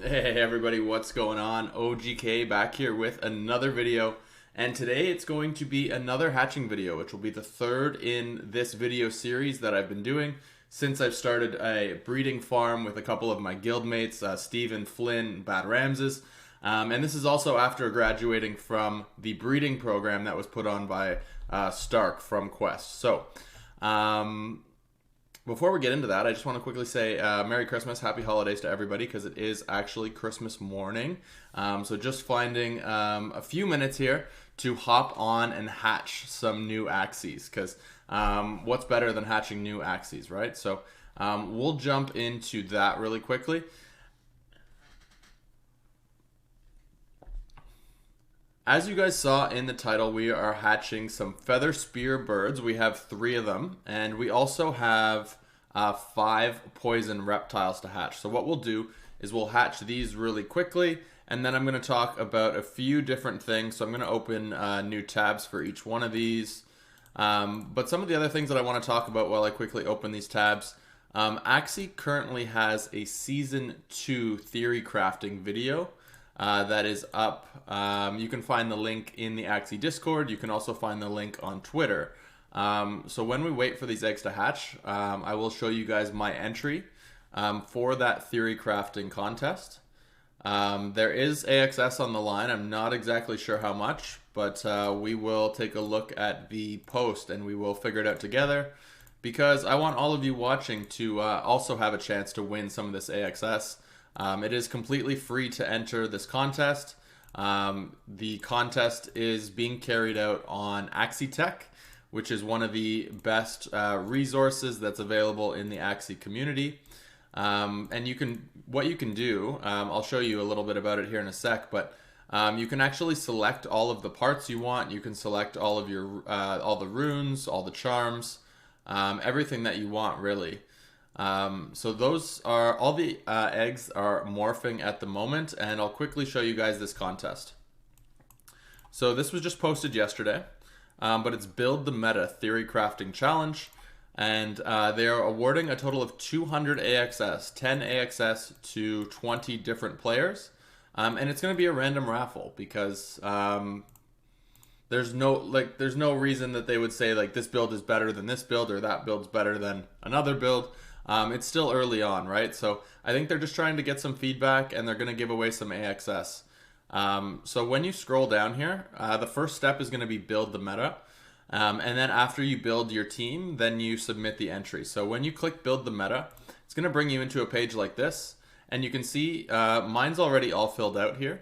Hey everybody, what's going on? OGK back here with another video, and today it's going to be another hatching video, which will be the third in this video series that I've been doing since I've started a breeding farm with a couple of my guildmates, Stephen, Flynn, Bad Ramses. And this is also after graduating from the breeding program that was put on by Stark from Quest. So, before we get into that, I just want to quickly say Merry Christmas, Happy Holidays to everybody, because it is actually Christmas morning. So just finding a few minutes here to hop on and hatch some new Axies, because what's better than hatching new Axies, right? So we'll jump into that really quickly. As you guys saw in the title, we are hatching some feather spear birds. We have 3 of them, and we also have 5 poison reptiles to hatch. So what we'll do is we'll hatch these really quickly, and then I'm going to talk about a few different things. So I'm going to open new tabs for each one of these. But some of the other things that I want to talk about while I quickly open these tabs, Axie currently has a Season 2 theory crafting video that is up. You can find the link in the Axie Discord. You can also find the link on Twitter. So when we wait for these eggs to hatch, I will show you guys my entry for that theory crafting contest. There is AXS on the line. I'm not exactly sure how much, but we will take a look at the post and we will figure it out together, because I want all of you watching to also have a chance to win some of this AXS. It is completely free to enter this contest. The contest is being carried out on Axie Tech, which is one of the best resources that's available in the Axie community. And what you can do, I'll show you a little bit about it here in a sec, but you can actually select all of the parts you want. You can select all of your all the runes, all the charms, everything that you want, really. So those are all the eggs are morphing at the moment, and I'll quickly show you guys this contest. So this was just posted yesterday, but it's Build the Meta Theory Crafting Challenge, and they are awarding a total of 200 AXS, 10 AXS to 20 different players, and it's going to be a random raffle, because there's no reason that they would say like this build is better than this build or that build's better than another build. It's still early on, right? So I think they're just trying to get some feedback, and they're going to give away some AXS. So when you scroll down here, the first step is going to be build the meta. And then after you build your team, then you submit the entry. So when you click build the meta, it's going to bring you into a page like this. And you can see mine's already all filled out here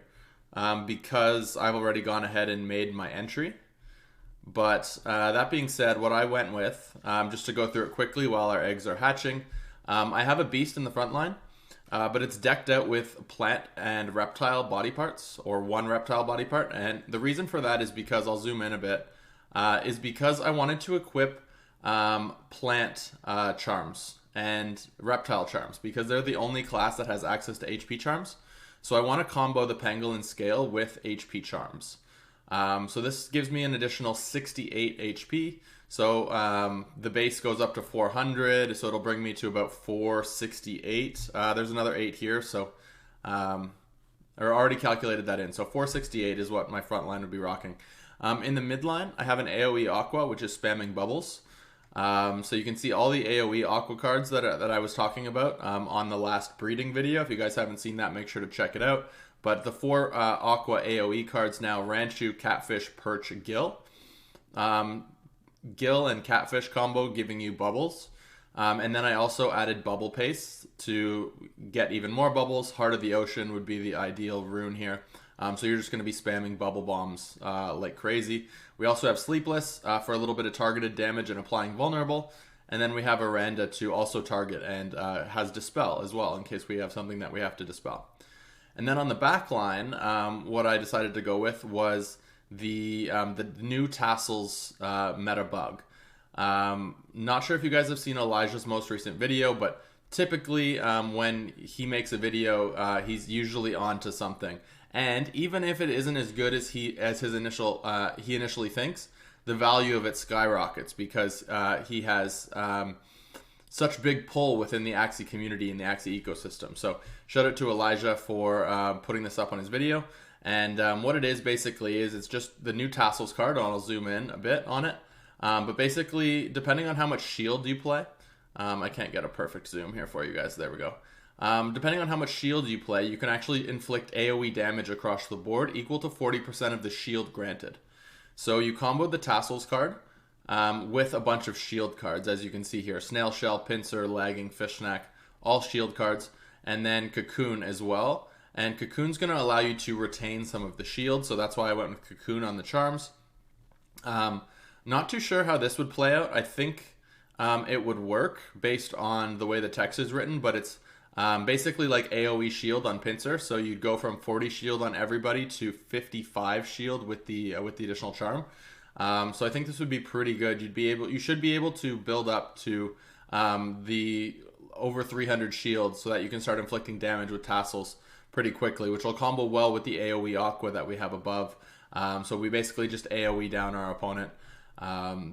because I've already gone ahead and made my entry. But that being said, what I went with, just to go through it quickly while our eggs are hatching, I have a beast in the front line, but it's decked out with plant and reptile body parts, or one reptile body part. And the reason for that is because, I'll zoom in a bit, is because I wanted to equip plant charms and reptile charms, because they're the only class that has access to HP charms. So I want to combo the pangolin scale with HP charms. So this gives me an additional 68 HP. So the base goes up to 400, so it'll bring me to about 468. There's another 8 here, so I already calculated that in. So 468 is what my front line would be rocking. In the midline, I have an AoE Aqua, which is spamming bubbles. So you can see all the AoE Aqua cards that I was talking about on the last breeding video. If you guys haven't seen that, make sure to check it out. But the 4 Aqua AoE cards now: Ranchu, Catfish, Perch, Gill. Gill and Catfish combo giving you bubbles. And then I also added Bubble Paste to get even more bubbles. Heart of the Ocean would be the ideal rune here. So you're just going to be spamming bubble bombs like crazy. We also have Sleepless for a little bit of targeted damage and applying vulnerable. And then we have Aranda to also target, and has Dispel as well, in case we have something that we have to dispel. And then on the back line, what I decided to go with was the new tassels meta bug. Not sure if you guys have seen Elijah's most recent video, but typically when he makes a video, he's usually onto something. And even if it isn't as good as he initially thinks, the value of it skyrockets, because he has such big pull within the Axie community and the Axie ecosystem. So shout out to Elijah for putting this up on his video. And what it is basically is it's just the new tassels card. I'll zoom in a bit on it. But basically, depending on how much shield you play, I can't get a perfect zoom here for you guys. There we go. Depending on how much shield you play, you can actually inflict AoE damage across the board equal to 40% of the shield granted. So you combo the tassels card with a bunch of shield cards, as you can see here. Snail Shell, Pincer, Lagging, Fishneck, all shield cards. And then Cocoon as well. And Cocoon's going to allow you to retain some of the shield, so that's why I went with Cocoon on the charms. Not too sure how this would play out. I think it would work based on the way the text is written, but it's basically like AoE shield on Pincer, so you'd go from 40 shield on everybody to 55 shield with the additional charm. So I think this would be pretty good. You should be able to build up to the over 300 shields so that you can start inflicting damage with tassels pretty quickly, which will combo well with the AoE Aqua that we have above. So we basically just AoE down our opponent.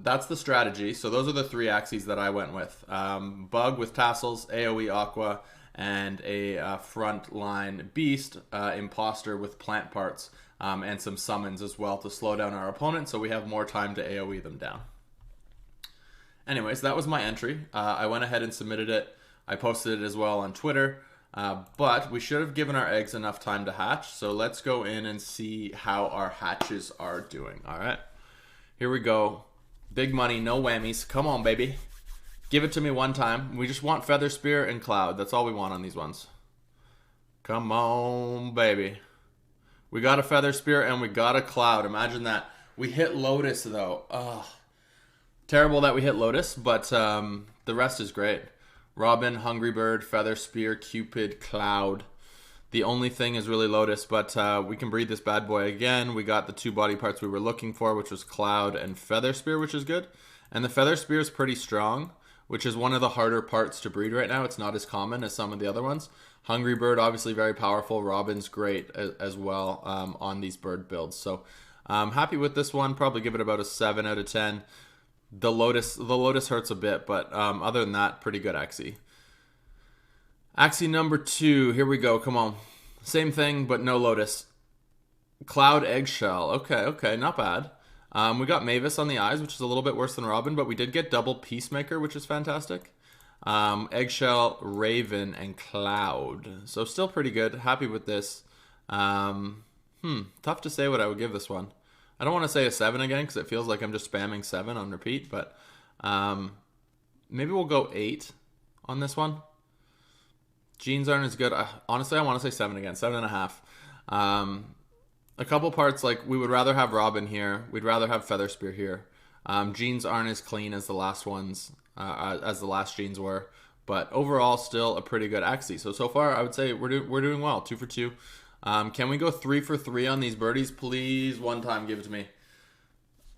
That's the strategy. So those are the 3 Axies that I went with. Bug with tassels, AoE Aqua, and a frontline beast, imposter with plant parts, and some summons as well to slow down our opponent so we have more time to AoE them down. Anyways, that was my entry. I went ahead and submitted it. I posted it as well on Twitter. But we should have given our eggs enough time to hatch, so let's go in and see how our hatches are doing. All right, here we go. Big money, no whammies. Come on, baby. Give it to me one time. We just want Feather Spear and Cloud. That's all we want on these ones. Come on, baby. We got a Feather Spear and we got a Cloud. Imagine that. We hit Lotus, though. Ugh. Terrible that we hit Lotus, but the rest is great. Robin, Hungry Bird, Feather Spear, Cupid, Cloud. The only thing is really Lotus, but we can breed this bad boy again. We got the 2 body parts we were looking for, which was Cloud and Feather Spear, which is good. And the Feather Spear is pretty strong, which is one of the harder parts to breed right now. It's not as common as some of the other ones. Hungry Bird, obviously very powerful. Robin's great as well on these bird builds. So I'm happy with this one. Probably give it about a 7 out of 10. The Lotus hurts a bit, but other than that, pretty good Axie. Axie number 2, here we go, come on. Same thing, but no Lotus. Cloud Eggshell, okay, not bad. We got Mavis on the eyes, which is a little bit worse than Robin, but we did get double Peacemaker, which is fantastic. Eggshell, Raven, and Cloud. So still pretty good, happy with this. Tough to say what I would give this one. I don't want to say a 7 again because it feels like I'm just spamming 7 on repeat, but maybe we'll go 8 on this one. Jeans aren't as good. Honestly, I want to say 7 again, 7.5. A couple parts, like we would rather have Robin here. We'd rather have Feather Spear here. Jeans aren't as clean as the last ones, as the last jeans were, but overall still a pretty good Axie. So far I would say we're doing well, 2 for 2. Can we go 3 for 3 on these birdies, please? One time, give it to me.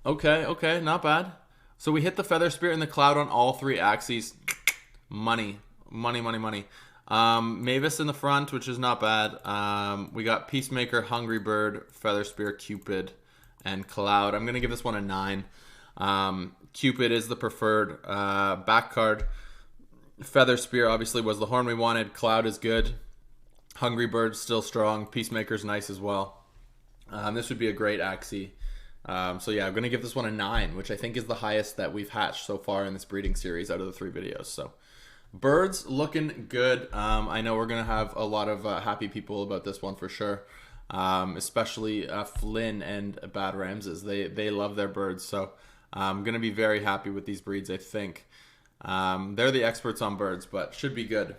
Okay, not bad. So we hit the Feather Spear and the Cloud on all 3 Axies. Money. Mavis in the front, which is not bad. We got Peacemaker, Hungry Bird, Feather Spear, Cupid, and Cloud. I'm going to give this one a 9. Cupid is the preferred back card. Feather Spear obviously was the horn we wanted. Cloud is good. Hungry Bird's still strong. Peacemaker's nice as well. This would be a great Axie. So yeah, I'm going to give this one a 9, which I think is the highest that we've hatched so far in this breeding series out of the 3 videos. So birds looking good. I know we're going to have a lot of happy people about this one for sure. Especially Flynn and Bad Ramses. They love their birds. So I'm going to be very happy with these breeds, I think. They're the experts on birds, but should be good.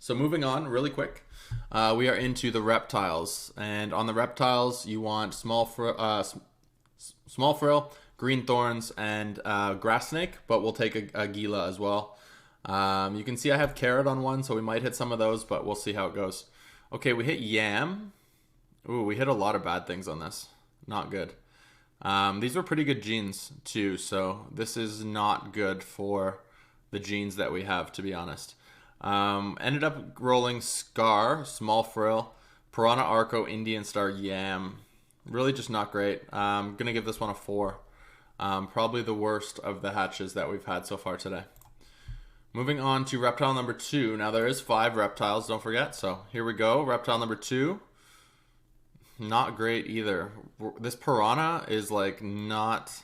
So moving on really quick, we are into the reptiles, and on the reptiles you want small frill, green thorns, and grass snake, but we'll take a Gila as well. You can see I have carrot on one, so we might hit some of those, but we'll see how it goes. Okay, we hit yam. Ooh, we hit a lot of bad things on this. Not good. These were pretty good genes too, so this is not good for the genes that we have, to be honest. Ended up rolling Scar, Small Frill, Piranha Arco, Indian Star, Yam. Really just not great. I'm going to give this one a 4. Probably the worst of the hatches that we've had so far today. Moving on to reptile number 2. Now there is 5 reptiles, don't forget. So here we go. Reptile number 2. Not great either. This piranha is like not...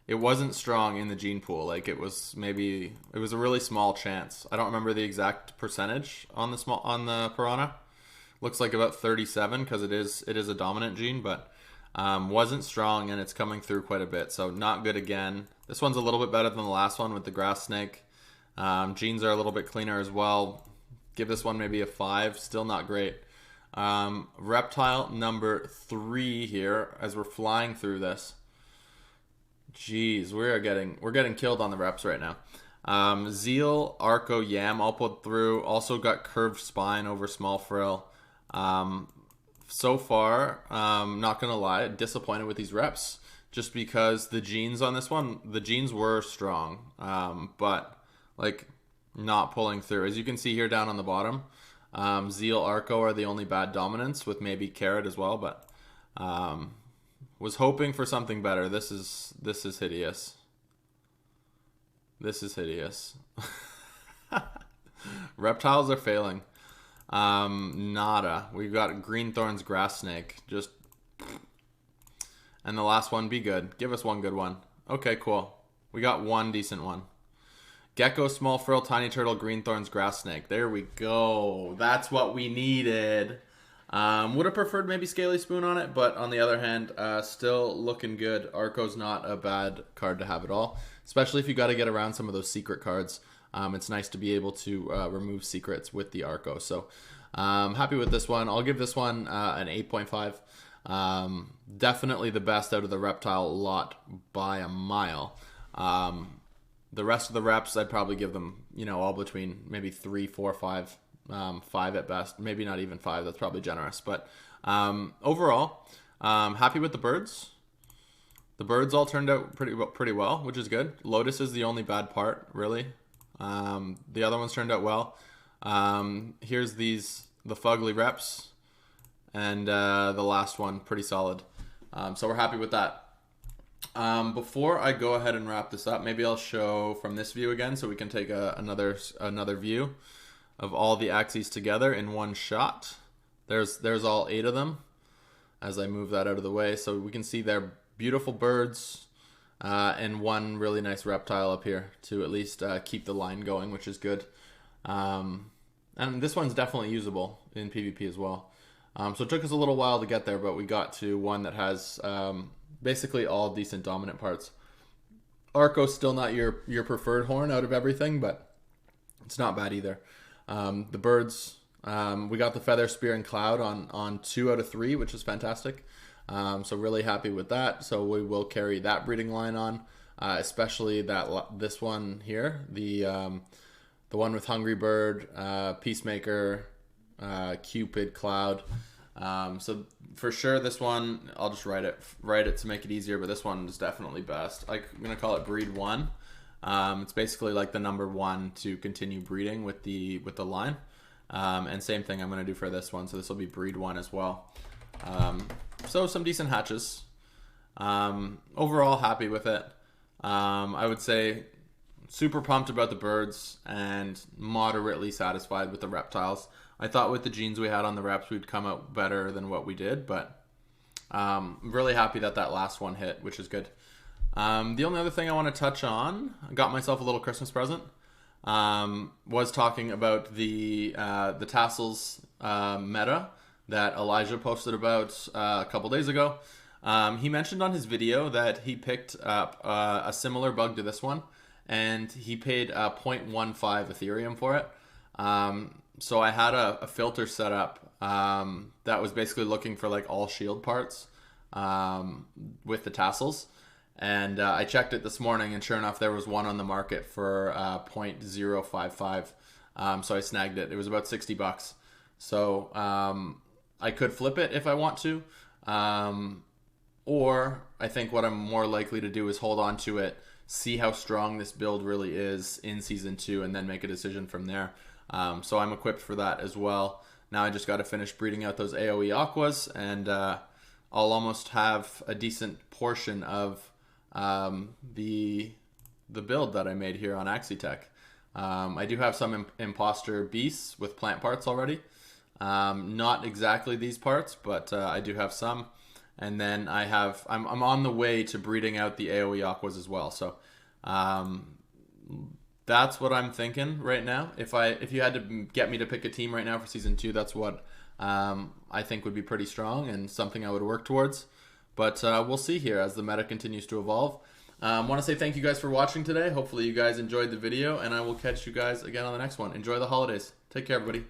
It wasn't strong in the gene pool. Like it was a really small chance. I don't remember the exact percentage on the piranha. Looks like about 37 because it is a dominant gene, but wasn't strong, and it's coming through quite a bit. So not good again. This one's a little bit better than the last one with the grass snake. Genes are a little bit cleaner as well. Give this one maybe a 5. Still not great. Reptile number 3 here as we're flying through this. Jeez, we're getting killed on the reps right now. Zeal, Arco, Yam all put through. Also got curved spine over small frill. So far, not gonna lie, disappointed with these reps. Just because the genes on this one, the genes were strong, but like not pulling through. As you can see here down on the bottom, Zeal, Arco are the only bad dominants, with maybe Carrot as well, but was hoping for something better. This is hideous. This is hideous. Reptiles are failing. Nada. We've got Green Thorns Grass Snake. Just... And the last one, be good. Give us one good one. Okay, cool. We got one decent one. Gecko, Small Frill, Tiny Turtle, Green Thorns Grass Snake. There we go. That's what we needed. Would have preferred maybe Scaly Spoon on it, but on the other hand, still looking good. Arco's not a bad card to have at all, especially if you got to get around some of those secret cards. It's nice to be able to remove secrets with the Arco. So happy with this one. I'll give this one an 8.5. Definitely the best out of the reptile lot by a mile. The rest of the reps, I'd probably give them, all between maybe 3, 4, 5. 5 at best, maybe not even 5. That's probably generous, but overall, happy with the birds. The birds all turned out pretty well, which is good. Lotus is the only bad part, really. The other ones turned out well. Here's the fugly reps, and the last one pretty solid. So we're happy with that. Before I go ahead and wrap this up, maybe I'll show from this view again, so we can take another view of all the Axies together in one shot. There's all 8 of them as I move that out of the way, so we can see they're beautiful birds and one really nice reptile up here to at least keep the line going, which is good. And this one's definitely usable in PvP as well. So it took us a little while to get there, but we got to one that has basically all decent dominant parts. Arco's still not your preferred horn out of everything, but it's not bad either. The birds, we got the Feather, Spear, and Cloud on 2 out of 3, which is fantastic. So really happy with that. So we will carry that breeding line on, especially this one here, the one with Hungry Bird, Peacemaker, Cupid, Cloud. So for sure this one, I'll just write it to make it easier, but this one is definitely best. I'm gonna call it breed 1. It's basically like the number 1 to continue breeding with the line. And same thing I'm going to do for this one. So this will be breed 1 as well. So some decent hatches. Overall happy with it. I would say super pumped about the birds and moderately satisfied with the reptiles. I thought with the genes we had on the reps we'd come out better than what we did, but really happy that last one hit, which is good. The only other thing I want to touch on, I got myself a little Christmas present, was talking about the tassels meta that Elijah posted about a couple days ago. He mentioned on his video that he picked up a similar bug to this one, and he paid 0.15 Ethereum for it. So I had a filter set up that was basically looking for like all shield parts with the tassels. And I checked it this morning, and sure enough, there was one on the market for 0.055. So I snagged it. It was about $60. So I could flip it if I want to. Or I think what I'm more likely to do is hold on to it, see how strong this build really is in Season 2, and then make a decision from there. So I'm equipped for that as well. Now I just got to finish breeding out those AoE Aquas, and I'll almost have a decent portion of the build that I made here on Axie Tech, I do have some imposter beasts with plant parts already. Not exactly these parts, but I do have some. And then I'm on the way to breeding out the AoE Aquas as well. So that's what I'm thinking right now. If you had to get me to pick a team right now for season 2, that's what I think would be pretty strong and something I would work towards. But we'll see here as the meta continues to evolve. Want to say thank you guys for watching today. Hopefully you guys enjoyed the video, and I will catch you guys again on the next one. Enjoy the holidays. Take care, everybody.